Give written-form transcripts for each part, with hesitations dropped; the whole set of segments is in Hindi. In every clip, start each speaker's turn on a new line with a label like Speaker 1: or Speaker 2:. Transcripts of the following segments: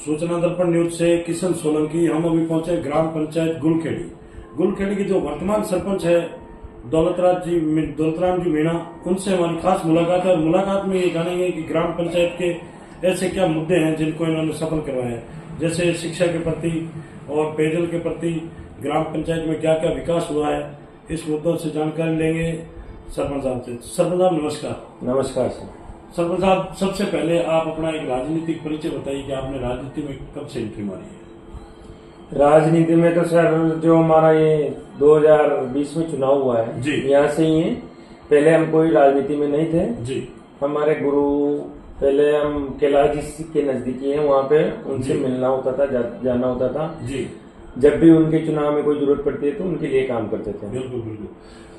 Speaker 1: सूचना दर्पण न्यूज से किशन सोलंकी। हम अभी पहुंचे ग्राम पंचायत गुलखेड़ी। गुलखेड़ी के जो वर्तमान सरपंच है दौलतराम जी मीणा, उनसे हमारी खास मुलाकात है और मुलाकात में ये जानेंगे कि ग्राम पंचायत के ऐसे क्या मुद्दे हैं जिनको इन्होंने सफल करवाया है, जैसे शिक्षा के प्रति और पेयजल के प्रति ग्राम पंचायत में क्या क्या विकास हुआ है। इस मुद्दों से जानकारी लेंगे सरपंच साहब से। सरपंच साहब नमस्कार।
Speaker 2: नमस्कार सर।
Speaker 1: सरपंच साहब, सबसे पहले आप अपना एक राजनीतिक परिचय बताइए कि आपने राजनीति में कब से एंट्री मारी है?
Speaker 2: राजनीति में तो सर जो हमारा ये 2020 में चुनाव हुआ है
Speaker 1: जी,
Speaker 2: यहाँ से ही है। पहले हम कोई राजनीति में नहीं थे जी। हमारे गुरु पहले हम कैलाश जी के नजदीकी हैं, वहाँ पे उनसे मिलना होता था, जाना होता था जी। जब भी उनके चुनाव में कोई जरूरत पड़ती है तो उनके लिए काम करते थे।
Speaker 1: बिल्कुल बिल्कुल।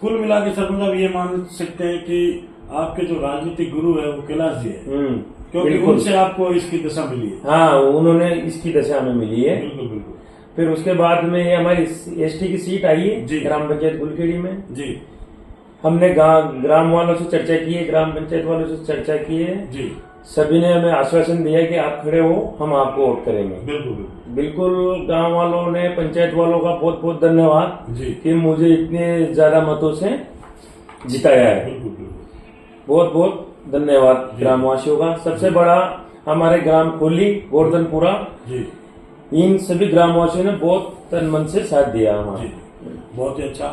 Speaker 1: कुल मिला के सरपंच साहब ये मान सकते हैं कि आपके जो राजनीतिक गुरु है वो कैलाश जी है, क्योंकि उनसे आपको इसकी दशा मिली है।
Speaker 2: हाँ, उन्होंने इसकी दशा में मिली है।
Speaker 1: बिल्कुल बिल्कुल।
Speaker 2: फिर उसके बाद में हमारी एसटी की सीट आई है ग्राम पंचायत गुलखेड़ी में जी। हमने ग्राम वालों से चर्चा की है, ग्राम पंचायत वालों से चर्चा की है जी। सभी ने हमें आश्वासन दिया कि आप खड़े हो, हम आपको वोट करेंगे। बिल्कुल बिल्कुल। गांव वालों ने, पंचायत वालों का बहुत बहुत धन्यवाद जी कि मुझे इतने ज्यादा मतों से जिताया है। बहुत बहुत धन्यवाद ग्रामवासियों का। सबसे बड़ा हमारे ग्राम खोली, गोवर्धनपुरा, इन सभी ग्रामवासियों ने बहुत तन मन से साथ दिया हमारा।
Speaker 1: बहुत ही अच्छा।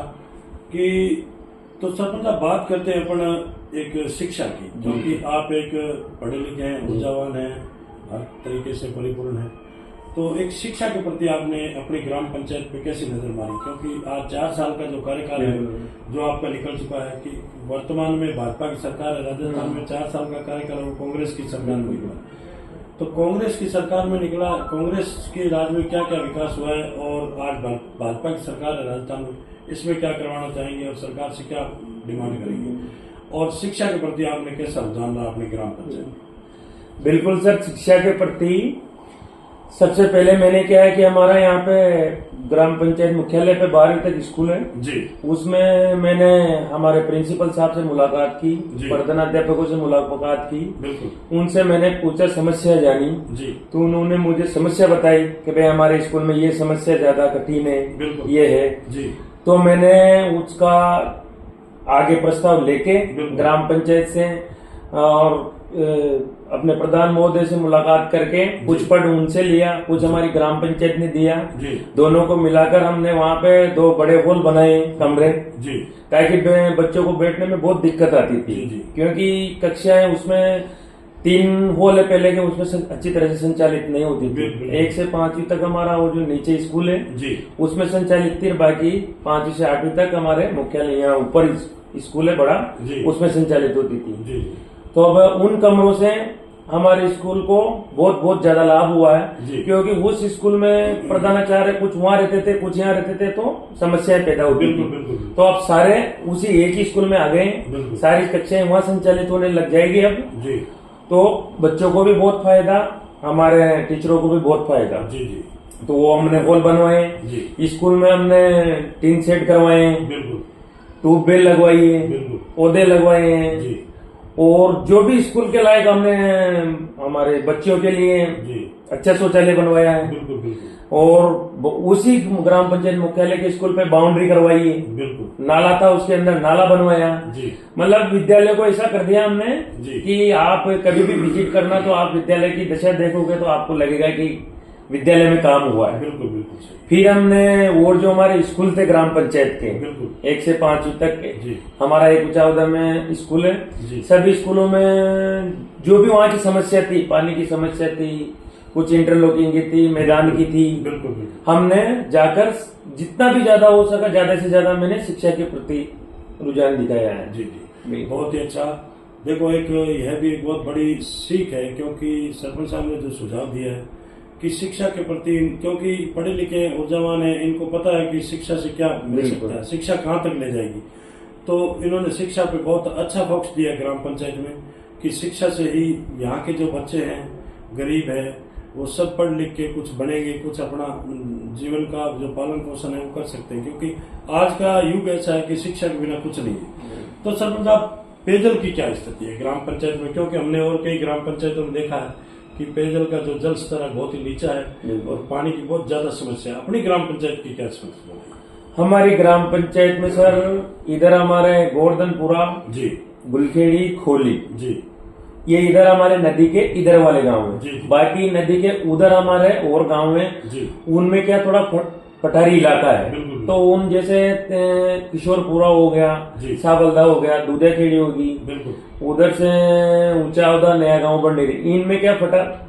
Speaker 1: कि तो सरपंच साहब बात करते हैं अपन एक शिक्षा की, जो कि आप एक पढ़े लिखे हैं, ऊर्जावान हैं, हर तरीके से परिपूर्ण है, तो एक शिक्षा के प्रति आपने अपनी ग्राम पंचायत पे कैसी नजर मारी? क्योंकि आज 4 साल का जो कार्यकाल है जो आपका निकल चुका है, कि वर्तमान में भाजपा की सरकार है, राजस्थान में 4 साल का कार्यकाल वो कांग्रेस की सरकार में निकला, तो कांग्रेस की सरकार में निकला, कांग्रेस के राज में क्या क्या विकास हुआ है और आज भाजपा की सरकार है राजस्थान में, इसमें क्या करवाना चाहेंगे और सरकार से क्या डिमांड करेंगे, और शिक्षा के प्रति आपने कैसा रुझान रहा अपनी ग्राम पंचायत?
Speaker 2: बिल्कुल सर, शिक्षा के प्रति सबसे पहले मैंने क्या है कि हमारा यहाँ पे ग्राम पंचायत मुख्यालय पे 12वीं तक स्कूल है जी। उसमें मैंने हमारे प्रिंसिपल साहब से मुलाकात की, प्रधानाध्यापकों से मुलाकात की, उनसे मैंने पूछा, समस्या जानी जी। तो उन्होंने मुझे समस्या बताई कि भाई हमारे स्कूल में ये समस्या ज्यादा कठिन है, ये है जी। तो मैंने उसका आगे प्रस्ताव लेके ग्राम पंचायत से और अपने प्रधान महोदय से मुलाकात करके कुछ पढ़ उनसे लिया, कुछ हमारी ग्राम पंचायत ने दिया, दोनों को मिलाकर हमने वहाँ पे 2 बड़े हॉल बनाए, कमरे, ताकि बच्चों को बैठने में बहुत दिक्कत आती थी, क्योंकि कक्षाएं उसमें 3 हॉल है पहले के, उसमें अच्छी तरह से संचालित नहीं होती थी। 1 से 5वीं तक हमारा वो जो नीचे स्कूल है उसमें संचालित थी, बाकी 5वीं से 8वीं तक हमारे मुख्यालय यहाँ ऊपर स्कूल है बड़ा, उसमें संचालित होती थी। तो अब उन कमरों से हमारे स्कूल को बहुत बहुत ज्यादा लाभ हुआ है, क्योंकि उस स्कूल में प्रधानाचार्य कुछ वहाँ रहते थे, कुछ यहाँ रहते थे, तो समस्याएं पैदा होती थी। तो अब सारे उसी एक ही स्कूल में आ गए, सारी कक्षाएं वहाँ संचालित होने लग जाएगी अब, तो बच्चों को भी बहुत फायदा, हमारे टीचरों को भी बहुत फायदा। तो वो हमने हॉल बनवाए, स्कूल में हमने टीन सेट करवाए, ट्यूबवेल लगवाई है, पौधे लगवाए हैं, और जो भी स्कूल के लायक हमने हमारे बच्चों के लिए अच्छा शौचालय बनवाया है, और उसी ग्राम पंचायत मुख्यालय के स्कूल पे बाउंड्री करवाई है, नाला था उसके अंदर नाला बनवाया, मतलब विद्यालय को ऐसा कर दिया हमने कि आप कभी भी विजिट करना तो आप विद्यालय की दशा देखोगे तो आपको लगेगा कि विद्यालय में काम हुआ है। फिर हमने और जो हमारे स्कूल थे ग्राम पंचायत के 1 से 5वीं तक के, हमारा एक उचावदा में स्कूल है, सभी स्कूलों में जो भी वहाँ की समस्या थी, पानी की समस्या थी, कुछ इंटरलॉकिंग की थी, मैदान की थी, हमने जाकर जितना भी ज्यादा हो सका ज्यादा से ज्यादा मैंने शिक्षा के प्रति रुझान दिखाया है।
Speaker 1: जी, बहुत ही अच्छा। देखो, एक यह भी एक बहुत बड़ी सीख है, क्योंकि सरपंच साहब ने जो सुझाव दिया है कि शिक्षा के प्रति, क्योंकि पढ़े लिखे ऊर्जावान है, इनको पता है कि शिक्षा से क्या मिल सकता है, शिक्षा कहाँ तक ले जाएगी, तो इन्होंने शिक्षा पे बहुत अच्छा फोकस दिया ग्राम पंचायत में, कि शिक्षा से ही यहाँ के जो बच्चे हैं, गरीब है, वो सब पढ़ लिख के कुछ बनेंगे, कुछ अपना जीवन का जो पालन पोषण है वो कर सकते हैं, क्योंकि आज का युग ऐसा है कि शिक्षा के बिना कुछ नहीं है। तो सरपंच साहब, पेयजल की क्या स्थिति है ग्राम पंचायत में? क्योंकि हमने और कई ग्राम पंचायतों में देखा है कि पेयजल का जो जल स्तर है बहुत ही नीचा है और पानी की बहुत ज्यादा समस्या है। अपनी ग्राम पंचायत की क्या समस्या है?
Speaker 2: हमारी ग्राम पंचायत में सर इधर हमारे गोवर्धनपुरा
Speaker 1: जी,
Speaker 2: गुलखेड़ी, खोली
Speaker 1: जी,
Speaker 2: ये इधर हमारे नदी के इधर वाले गांव
Speaker 1: जी,
Speaker 2: हैं।
Speaker 1: जी।
Speaker 2: बाकी नदी के उधर हमारे और गांव हैं,
Speaker 1: जी,
Speaker 2: उनमें क्या थोड़ा पठारी इलाका है।
Speaker 1: बिल्कुल।
Speaker 2: तो उन जैसे किशोरपुरा हो गया,
Speaker 1: जी।
Speaker 2: साबलदा हो गया, दूधियाखेड़ी होगी,
Speaker 1: बिल्कुल,
Speaker 2: उधर से ऊंचावदा, नया गांव, बंडेरी, इनमें क्या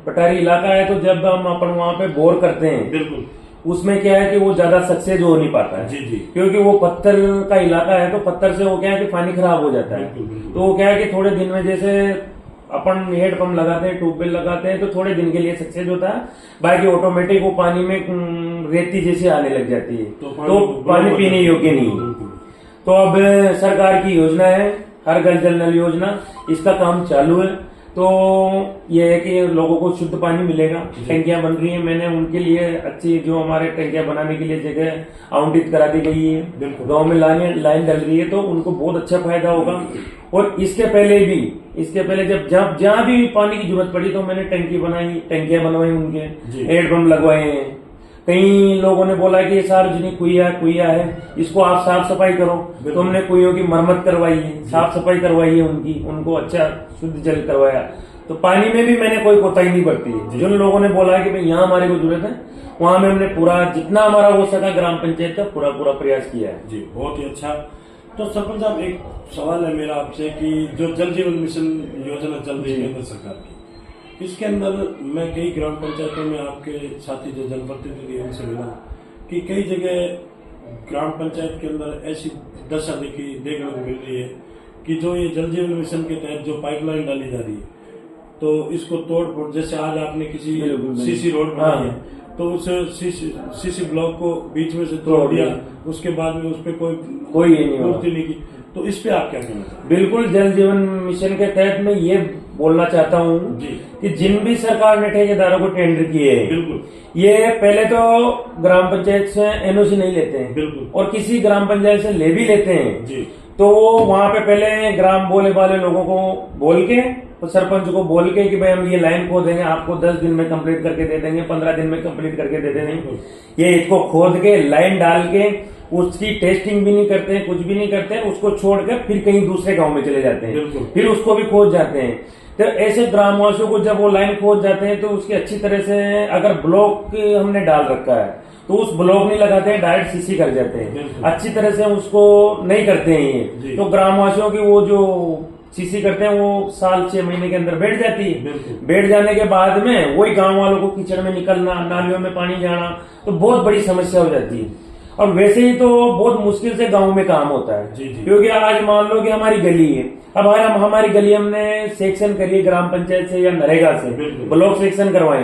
Speaker 2: पठारी इलाका है। तो जब हम अपन वहाँ पे बोर करते हैं,
Speaker 1: बिल्कुल,
Speaker 2: उसमें क्या है कि वो ज्यादा सक्सेस हो नहीं पाता है।
Speaker 1: जी, जी,
Speaker 2: क्योंकि वो पत्थर का इलाका है, तो पत्थर से वो क्या है कि पानी खराब हो जाता है।
Speaker 1: बिल्कुल, बिल्कुल।
Speaker 2: तो वो क्या है कि थोड़े दिन में जैसे अपन हेडपंप लगाते हैं, ट्यूबवेल लगाते हैं, तो थोड़े दिन के लिए सक्सेस होता है। बाकी ऑटोमेटिक वो पानी में रेती जैसे आने लग जाती है, तो पानी पीने योग्य नहीं है। तो अब सरकार की योजना है हर घर जल नल योजना, इसका काम चालू है। तो ये है कि लोगों को शुद्ध पानी मिलेगा। टंकियां बन रही हैं, मैंने उनके लिए अच्छी जो हमारे टंकियां बनाने के लिए जगह आवंटित करा दी गई है। गांव में लाइन डल रही है, तो उनको बहुत अच्छा फायदा होगा। और इसके पहले जब जहाँ भी पानी की जरूरत पड़ी तो मैंने टंकियां बनवाई, उनके हेडपंप लगवाए हैं। कई लोगों ने बोला कि ये सार्वजनिक कुइया है, इसको आप साफ सफाई करो, तो हमने कुइयों की मरम्मत करवाई है, साफ सफाई करवाई है उनको अच्छा शुद्ध जल करवाया। तो पानी में भी मैंने कोई कोताही नहीं बरती है। जिन लोगों ने बोला कि भाई यहाँ हमारे को जरूरत है, वहां में हमने पूरा जितना हमारा हो सका ग्राम पंचायत का पूरा प्रयास किया है।
Speaker 1: जी, बहुत ही अच्छा। तो सरपंच साहब, एक सवाल है मेरा आपसे कि जो जल जीवन मिशन योजना चल रही है केंद्र सरकार की, इसके अंदर मैं कई ग्राम पंचायतों में आपके साथी जो जनप्रतिनिधि उनसे मिला कि कई जगह ग्राम पंचायत के अंदर ऐसी दशा देखने को मिल रही है कि जो ये जल जीवन मिशन के तहत जो पाइपलाइन डाली जा रही है, तो इसको तोड़ फोड़, जैसे आज आपने किसी सीसी रोड बनाई है, तो उस सीसी ब्लॉक को बीच में से तोड़ दिया, उसके बाद में उस पर कोई पूर्ति नहीं की। तो इस पे आप क्या कहना चाहते हैं?
Speaker 2: बिल्कुल, जल जीवन मिशन के तहत मैं ये बोलना चाहता हूँ कि जिन भी सरकार ने ठेकेदारों को टेंडर किए हैं,
Speaker 1: बिल्कुल,
Speaker 2: ये पहले तो ग्राम पंचायत से एनओसी नहीं लेते हैं,
Speaker 1: बिल्कुल,
Speaker 2: और किसी ग्राम पंचायत से ले भी लेते हैं
Speaker 1: जी,
Speaker 2: तो वहां पे पहले ग्राम बोले वाले लोगों को बोल के, तो सरपंच को बोल के कि भाई हम ये लाइन खोद देंगे, आपको 10 दिन में कंप्लीट करके दे देंगे, 15 दिन में कंप्लीट करके दे देंगे। ये इसको खोद के लाइन डाल के उसकी टेस्टिंग भी नहीं करते हैं, कुछ भी नहीं करते हैं, उसको छोड़कर फिर कहीं दूसरे गांव में चले जाते हैं, फिर उसको भी खोद जाते हैं। तो ऐसे ग्रामवासियों को जब वो लाइन खोद जाते हैं तो उसकी अच्छी तरह से, अगर ब्लॉक हमने डाल रखा है तो उस ब्लॉक नहीं लगाते हैं, डायरेक्ट सीसी कर जाते हैं, अच्छी तरह से उसको नहीं करते हैं ये। तो ग्रामवासियों की वो जो सीसी करते हैं वो साल 6 महीने के अंदर बैठ जाती है। बैठ जाने के बाद में वही गांव वालों को कीचड़ में निकलना, नालियों में पानी जाना, तो बहुत बड़ी समस्या हो जाती है। और वैसे ही तो बहुत मुश्किल से गांव में काम होता है, क्योंकि आज मान लो कि हमारी गली है, अब हमारी गली हमने सेक्शन करी ग्राम पंचायत से या नरेगा से, ब्लॉक सेक्शन करवाए,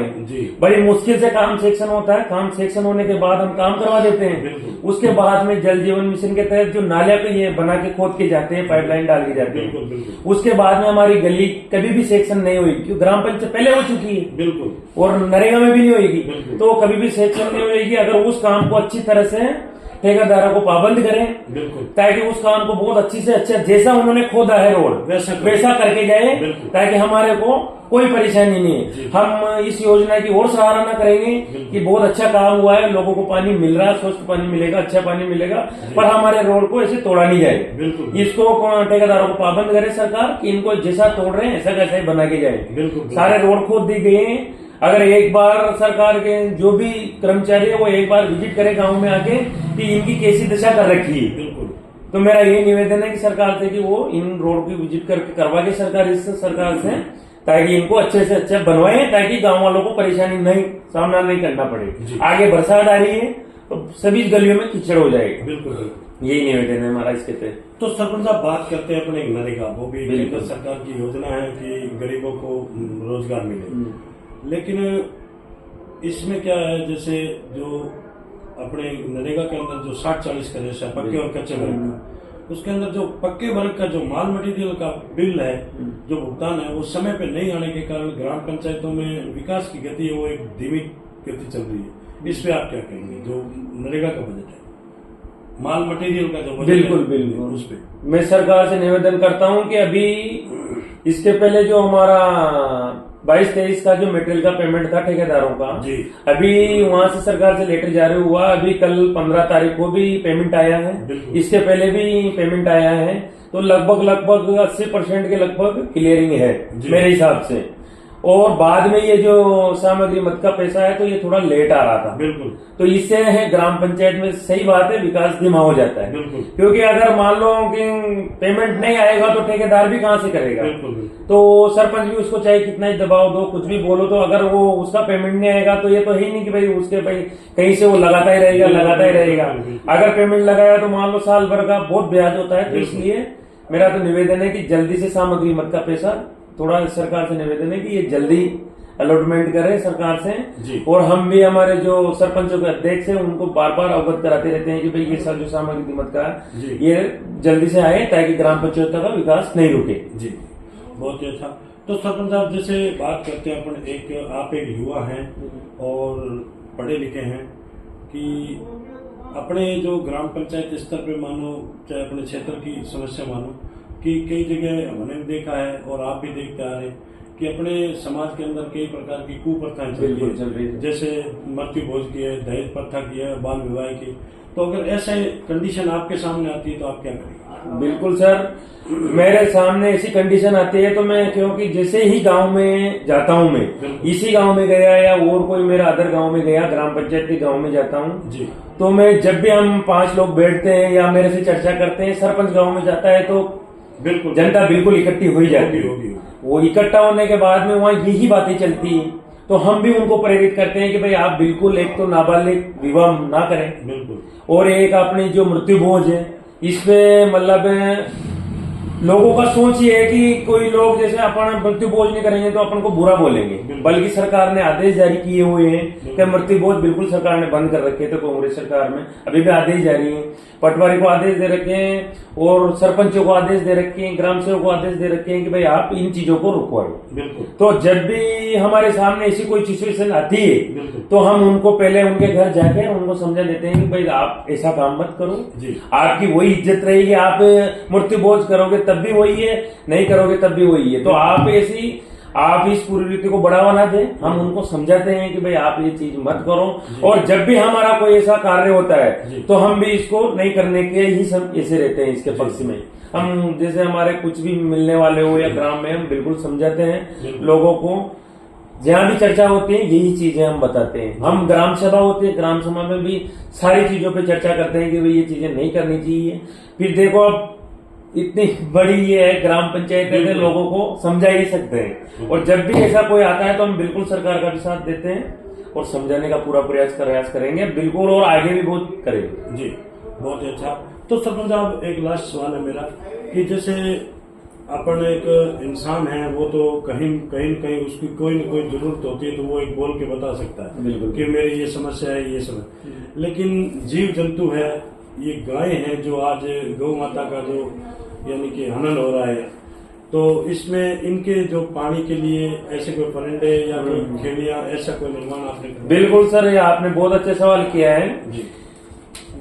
Speaker 2: बड़ी मुश्किल से काम सेक्शन होता है। काम सेक्शन होने के बाद हम काम करवा देते हैं। उसके बाद में जल जीवन मिशन के तहत जो नालिया पे ये बना के खोद के जाते हैं, पाइपलाइन डाल के जाते हैं, उसके बाद में हमारी गली कभी भी सेक्शन नहीं हुई, क्योंकि ग्राम पंचायत पहले हो चुकी है, बिल्कुल, और नरेगा में भी नहीं होगी, तो कभी भी सेक्शन नहीं होगी। अगर उस काम को अच्छी तरह से ठेकेदारों को पाबंद करें, ताकि उस काम को बहुत अच्छी से अच्छा, जैसा उन्होंने खोदा है रोड वैसा करके जाए, ताकि हमारे को कोई परेशानी नहीं है। हम इस योजना की और सराहना करेंगे कि बहुत अच्छा काम हुआ है, लोगों को पानी मिल रहा है, स्वच्छ पानी मिलेगा, अच्छा पानी मिलेगा, पर हमारे रोड को ऐसे तोड़ा नहीं जाए। इसको ठेकेदारों को पाबंद करे सरकार कि इनको जैसा तोड़ रहे हैं ऐसा कैसा ही बना के जाए। सारे रोड खोद दी गए हैं। अगर एक बार सरकार के जो भी कर्मचारी है वो एक बार विजिट करे गांव में आके कि इनकी कैसी दशा कर रखी है, तो मेरा ये निवेदन है कि सरकार से कि वो इन रोड की विजिट करके करवा के सरकार से, ताकि इनको अच्छे से अच्छा बनवाए, ताकि गांव वालों को परेशानी सामना नहीं करना पड़े। आगे बरसात आ रही है तो सभी गलियों में कीचड़ हो जाएगा। बिल्कुल, यही निवेदन है हमारा इसके तहत।
Speaker 1: तो सरपंच साहब, बात करते हैं अपने नरेगा, वो भी केंद्र सरकार की योजना है कि गरीबों को रोजगार मिले, लेकिन इसमें क्या है, जैसे जो अपने नरेगा के अंदर जो 60-40 का जैसा पक्के और कच्चे वर्ग का, उसके अंदर जो पक्के वर्ग का जो माल मटेरियल का बिल है, जो भुगतान है, वो समय पे नहीं आने के कारण ग्राम पंचायतों में विकास की गति है वो एक धीमी गति चल रही है। इस पे आप क्या कहेंगे? जो नरेगा का बजट है, माल मटेरियल का जो बजट
Speaker 2: बिल्कुल बिल्कुल, उस पे मैं सरकार से निवेदन करता हूँ कि अभी इसके पहले जो हमारा 22-23 का जो मटेरियल का पेमेंट था ठेकेदारों का,
Speaker 1: जी।
Speaker 2: अभी वहां से सरकार से लेटर जारी हुआ, अभी कल 15 तारीख को भी पेमेंट आया है, इसके पहले भी पेमेंट आया है, तो लगभग 80% के लगभग क्लियरिंग है मेरे हिसाब से। और बाद में ये जो सामग्री मद का पैसा है तो ये थोड़ा लेट आ रहा था,
Speaker 1: बिल्कुल।
Speaker 2: तो इससे है ग्राम पंचायत में सही बात है विकास धीमा हो जाता है,
Speaker 1: बिल्कुल।
Speaker 2: क्योंकि अगर मान लो कि पेमेंट नहीं आएगा तो ठेकेदार भी कहाँ से करेगा,
Speaker 1: बिल्कुल।
Speaker 2: तो सरपंच भी उसको चाहे कितना ही दबाव दो, कुछ भी बोलो, तो अगर वो उसका पेमेंट नहीं आएगा तो ये तो है ही नहीं कि भाई उसके भाई कहीं से वो लगाता ही रहेगा। अगर पेमेंट लगाया तो मान लो साल भर का बहुत ब्याज होता है, तो इसलिए मेरा तो निवेदन है कि जल्दी से सामग्री मद का पैसा, थोड़ा सरकार से निवेदन है कि ये जल्दी अलॉटमेंट करे सरकार से। और हम भी हमारे जो सरपंचों के अध्यक्ष हैं उनको बार बार अवगत कराते रहते हैं कि भाई ये सब जो सामग्री मद का ये जल्दी से आए ताकि ग्राम पंचायत का विकास नहीं रुके।
Speaker 1: जी, बहुत ही अच्छा। तो सरपंच साहब जैसे बात करते हैं अपन, आप एक युवा हैं और पढ़े लिखे हैं, कि अपने जो ग्राम पंचायत स्तर पे मानो, चाहे अपने क्षेत्र की समस्या मानो, कि कई जगह हमने भी देखा है और आप भी देखते आ रहे हैं कि अपने समाज के अंदर कई प्रकार की कुप्रथाएं चल रही है, जैसे मृत्यु भोज की है, दहेज प्रथा की है, बाल विवाह की। तो अगर ऐसे कंडीशन आपके सामने आती है तो आप क्या करेंगे?
Speaker 2: बिल्कुल सर, मेरे सामने ऐसी कंडीशन आती है तो मैं, क्योंकि जैसे ही गांव में जाता हूं, मैं इसी गांव में गया या और कोई मेरा अदर गांव में गया, ग्राम पंचायत के गांव में जाता हूं जी, तो मैं जब भी हम 5 लोग बैठते हैं या मेरे से चर्चा करते हैं, सरपंच गांव में जाता है तो बिल्कुल जनता बिल्कुल इकट्ठी हो ही जाती है। वो इकट्ठा होने के बाद में वहाँ यही बातें चलती है, तो हम भी उनको प्रेरित करते हैं कि भाई आप बिल्कुल एक तो नाबालिग विवाह ना करें, बिल्कुल, और एक अपनी जो मृत्यु भोज है इसपे मतलब लोगों का सोच ये है कि कोई लोग जैसे अपन मृत्यु भोज नहीं करेंगे तो अपन को बुरा बोलेंगे, बल्कि सरकार ने आदेश जारी किए हुए हैं कि मृत्यु भोज बिल्कुल सरकार ने बंद कर रखे थे, कांग्रेस सरकार में अभी भी आदेश जारी है, पटवारी को आदेश दे रखे हैं और सरपंचों को आदेश दे रखे हैं, ग्राम सेवक को आदेश दे रखे हैं कि भाई आप इन चीजों को रुकवाओ। बिल्कुल। तो जब भी हमारे सामने ऐसी कोई सिचुएशन आती है तो हम उनको पहले उनके घर जाके उनको समझा देते हैं कि भाई आप ऐसा काम मत करो, आपकी वही इज्जत रहेगी, आप मृत्यु भोज करोगे तब भी वही है, नहीं करोगे तब भी वही है, तो आप इस पूर्ववृत्ति को बढ़ावा ना दें। हम उनको समझाते हैं कि भाई आप ये चीज मत करो, और जब भी हमारा कोई ऐसा कार्य होता है तो हम भी इसको नहीं करने के ही सब ऐसे रहते हैं, इसके पक्ष में हम जैसे हमारे कुछ भी मिलने वाले हो या ग्राम में हम बिल्कुल समझाते हैं लोगों को, जहाँ भी चर्चा होती है यही चीजें हम बताते हैं। हम ग्राम सभा होती है, ग्राम सभा में भी सारी चीजों पे चर्चा करते हैं कि भाई ये चीजें नहीं करनी चाहिए। फिर देखो अब इतनी बड़ी ये है ग्राम पंचायत है, लोगों को समझा ही सकते हैं, और जब भी ऐसा कोई आता है तो हम बिल्कुल सरकार का भी साथ देते हैं और समझाने का पूरा प्रयास करेंगे बिल्कुल, और आगे भी बहुत करेंगे। जी,
Speaker 1: बहुत अच्छा। तो सरपंच साहब एक लास्ट सवाल है मेरा, कि जैसे अपन एक इंसान है, वो तो कहीं उसकी कोई न कोई जरूरत होती है तो वो एक बोल के बता सकता है बिल्कुल कि मेरी ये समस्या है, ये समस्या, लेकिन जीव जंतु है, ये गाय है जो आज गौ माता का जो यानी कि हनन हो रहा है, तो इसमें इनके जो पानी के लिए ऐसे कोई फरंडे या कोई खेलियां ऐसा कोई निर्माण आपने?
Speaker 2: बिल्कुल सर, ये आपने बहुत अच्छा सवाल किया है जी।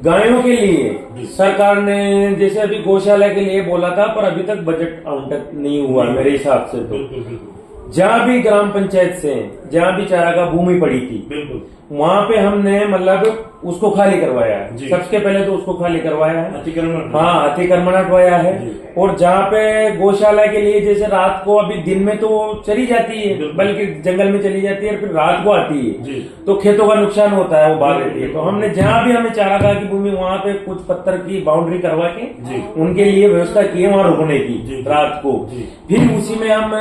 Speaker 2: गायों के लिए सरकार ने जैसे अभी गौशाला के लिए बोला था, पर अभी तक बजट आवंटन नहीं हुआ मेरे हिसाब से। तो जहाँ भी ग्राम पंचायत से जहाँ भी चारागाह भूमि पड़ी थी बिल्कुल वहाँ पे हमने मतलब उसको खाली करवाया है, सबसे पहले तो उसको खाली करवाया है, अतिक्रमण हटवाया है। और जहाँ पे गौशाला के लिए जैसे रात को, अभी दिन में तो चली जाती है बल्कि जंगल में चली जाती है, और फिर रात को आती है तो खेतों का नुकसान होता है, वो बाहर रहती है, तो हमने जहाँ भी हमें चारागाह की भूमि वहाँ पे कुछ पत्थर की बाउंड्री करवा के उनके लिए व्यवस्था की है वहाँ रुकने की रात को। फिर उसी में हम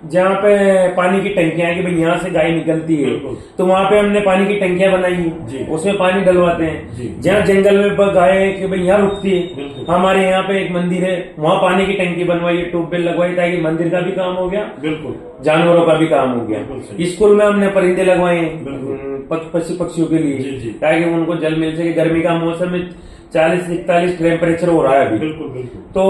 Speaker 2: जहाँ पे पानी की टंकियां कि भाई यहाँ से गाय निकलती है तो वहाँ पे हमने पानी की टंकियां बनाई है, उसमें पानी डलवाते हैं। जहाँ जंगल में गाय कि भाई यहाँ रुकती है, हमारे यहाँ पे एक मंदिर है वहाँ पानी की टंकी बनवाई, ट्यूबवेल लगवाई, ताकि मंदिर का भी काम हो गया बिल्कुल, जानवरों का भी काम हो गया। स्कूल में हमने परिंदे लगवाए पक्षियों के लिए ताकि उनको जल मिल सके। गर्मी का मौसम में 40-41 टेम्परेचर हो रहा है अभी, तो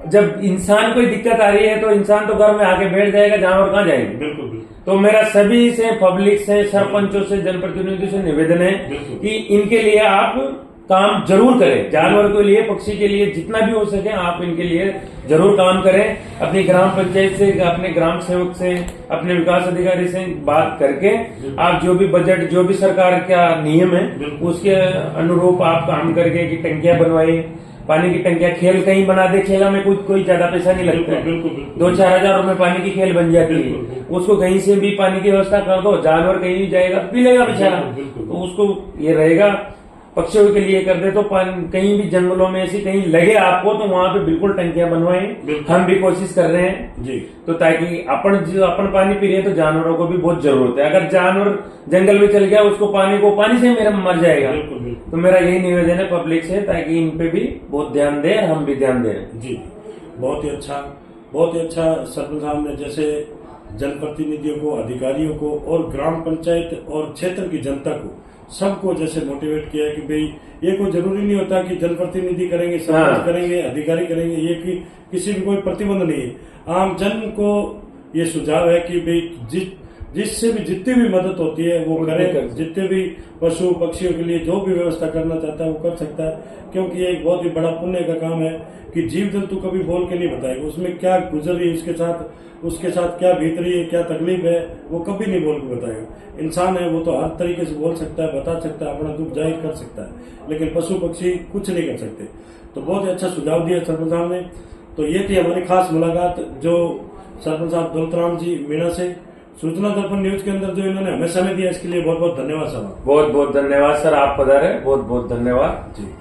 Speaker 2: जब इंसान कोई दिक्कत आ रही है तो इंसान तो घर में आके बैठ जाएगा, जानवर कहाँ जाएंगे। बिल्कुल। तो मेरा सभी से, पब्लिक से, सरपंचों से, जनप्रतिनिधियों से निवेदन है कि इनके लिए आप काम जरूर करें। जानवर के लिए, पक्षी के लिए जितना भी हो सके आप इनके लिए जरूर काम करें। अपनी ग्राम पंचायत से, अपने ग्राम सेवक से, अपने विकास अधिकारी से बात करके आप जो भी बजट, जो भी सरकार का नियम है उसके अनुरूप आप काम करके कि टंकियां बनवाई, पानी की टंकियां, खेल कहीं बना दे, खेला में कोई ज्यादा पैसा नहीं लगता है, 2-4 हजार रुपए पानी की खेल बन जाती है, उसको कहीं से भी पानी की व्यवस्था कर दो, जानवर कहीं भी जाएगा पी लेगा बेचारा, तो उसको ये रहेगा। पक्षियों के लिए कर दे तो कहीं भी जंगलों में ऐसी कहीं लगे आपको तो वहां पे बिल्कुल टंकियां बनवाएं। हम भी कोशिश कर रहे हैं जी, तो ताकि अपन पानी पी रहे हैं तो जानवरों को भी बहुत जरूरत है। अगर जानवर जंगल में चल गया उसको पानी से मेरा मर जाएगा। तो मेरा यही निवेदन है पब्लिक से, ताकि इन पे भी बहुत ध्यान दे और हम भी ध्यान दे
Speaker 1: जी। बहुत ही अच्छा सरपंच साहब ने जैसे जनप्रतिनिधियों को, अधिकारियों को और ग्राम पंचायत और क्षेत्र की जनता को सबको जैसे मोटिवेट किया कि भाई ये कोई जरूरी नहीं होता कि जनप्रतिनिधि करेंगे, सरपंच करेंगे, अधिकारी करेंगे, ये कि किसी भी कोई प्रतिबंध नहीं है। आम जन को ये सुझाव है कि भाई जिससे भी जितनी भी मदद होती है वो करे, जितने भी पशु पक्षियों के लिए जो भी व्यवस्था करना चाहता है वो कर सकता है, क्योंकि ये एक बहुत ही बड़ा पुण्य का काम है कि जीव जंतु कभी बोल के नहीं बताएगा उसमें क्या गुजरी उसके साथ क्या बीत रही है, क्या तकलीफ है, वो कभी नहीं बोल के बताएगा। इंसान है वो तो हर तरीके से बोल सकता है, बता सकता है, अपना दुख जाहिर कर सकता है, लेकिन पशु पक्षी कुछ नहीं कर सकते। तो बहुत ही अच्छा सुझाव दिया सरपंच साहब ने। तो ये थी हमारी खास मुलाकात जो सरपंच साहब दौलतराम जी मीणा से सूचना दर्पण न्यूज के अंदर जो इन्होंने हमें समय दिया, इसके लिए बहुत बहुत धन्यवाद साहब।
Speaker 2: बहुत बहुत धन्यवाद सर, आप पधारे, बहुत बहुत धन्यवाद
Speaker 1: जी।